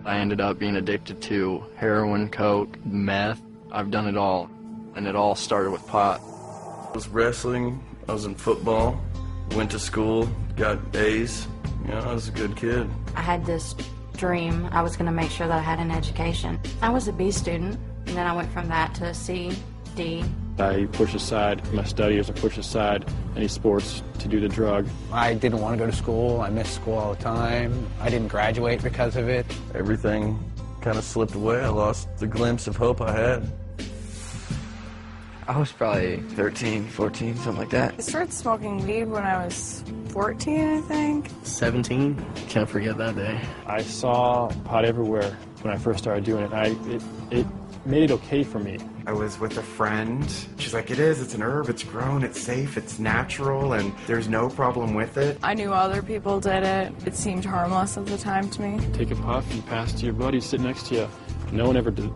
I ended up being addicted to heroin, coke, meth. I've done it all, and it all started with pot. I was wrestling, I was in football, went to school, got A's. You know, I was a good kid. I had this dream. I was going to make sure that I had an education. I was a B student, and then I went from that to C, D. I pushed aside my studies, I pushed aside any sports to do the drug. I didn't want to go to school. I missed school all the time. I didn't graduate because of it. Everything kind of slipped away. I lost the glimpse of hope I had. I was probably 13, 14, something like that. I started smoking weed when I was 14, I think. 17, can't forget that day. I saw pot everywhere when I first started doing it. It made it okay for me. I was with a friend. She's like, it's an herb, it's grown, it's safe, it's natural, and there's no problem with it. I knew other people did it. It seemed harmless at the time to me. Take a puff and pass it to your buddy sitting next to you. No one ever did,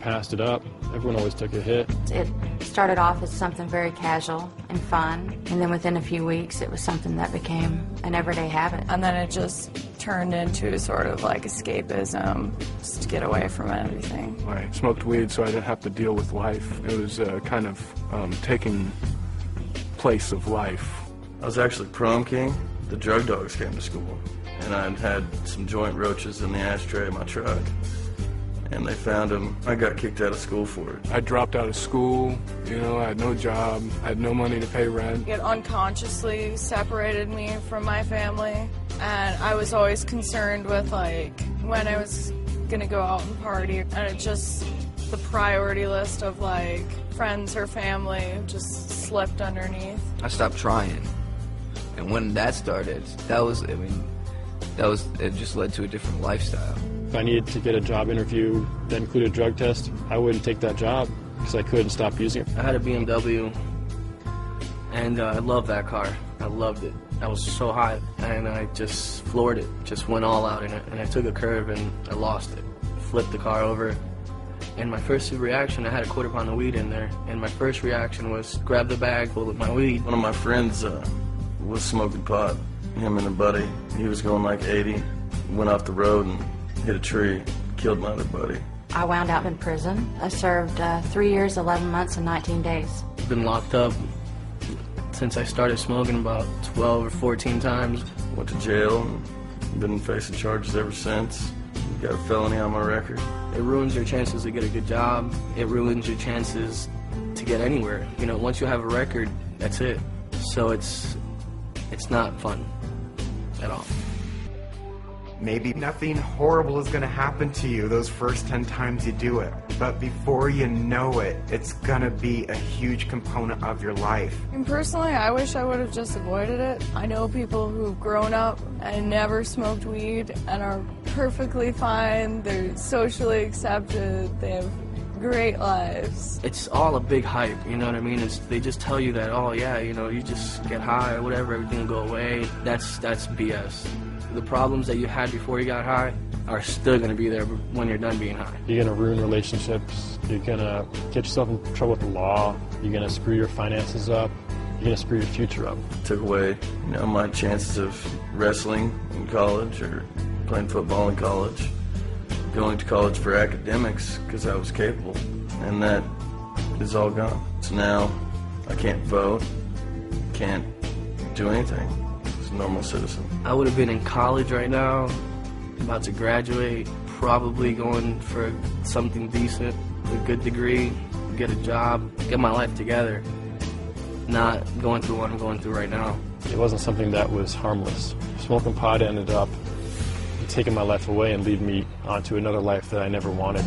passed it up. Everyone always took a hit. It started off as something very casual and fun, and then within a few weeks it was something that became an everyday habit. And then it just turned into sort of like escapism, just to get away from everything. I smoked weed so I didn't have to deal with life. It was kind of taking place of life. I was actually prom king. The drug dogs came to school, and I'd had some joint roaches in the ashtray of my truck. And they found him. I got kicked out of school for it. I dropped out of school, I had no job, I had no money to pay rent. It unconsciously separated me from my family, and I was always concerned with when I was gonna go out and party, and it just, the priority list of friends or family just slipped underneath. I stopped trying, and when that started, it just led to a different lifestyle. If I needed to get a job interview that included a drug test, I wouldn't take that job because I couldn't stop using it. I had a BMW, and I loved that car. I loved it. I was so high, and I just floored it, just went all out in it, and I took a curve and I lost it. Flipped the car over, and my first reaction, I had a quarter pound of weed in there, and my first reaction was grab the bag full of my weed. One of my friends was smoking pot, him and a buddy. He was going like 80, went off the road and hit a tree, killed my other buddy. I wound up in prison. I served 3 years, 11 months, and 19 days. I've been locked up since I started smoking about 12 or 14 times. Went to jail and been facing charges ever since. Got a felony on my record. It ruins your chances to get a good job. It ruins your chances to get anywhere. Once you have a record, that's it. So it's not fun at all. Maybe nothing horrible is going to happen to you those first 10 times you do it, but before you know it, it's going to be a huge component of your life. And personally, I wish I would have just avoided it. I know people who've grown up and never smoked weed and are perfectly fine. They're socially accepted. They have great lives. It's all a big hype, you know what I mean? They just tell you that, oh yeah, you just get high or whatever, everything will go away. That's BS. The problems that you had before you got high are still going to be there when you're done being high. You're going to ruin relationships. You're going to get yourself in trouble with the law. You're going to screw your finances up. You're going to screw your future up. Took away, my chances of wrestling in college or playing football in college, going to college for academics because I was capable, and that is all gone. So now I can't vote, can't do anything. Normal citizen. I would have been in college right now, about to graduate, probably going for something decent, a good degree, get a job, get my life together, not going through what I'm going through right now. It wasn't something that was harmless. Smoking pot ended up taking my life away and leading me onto another life that I never wanted.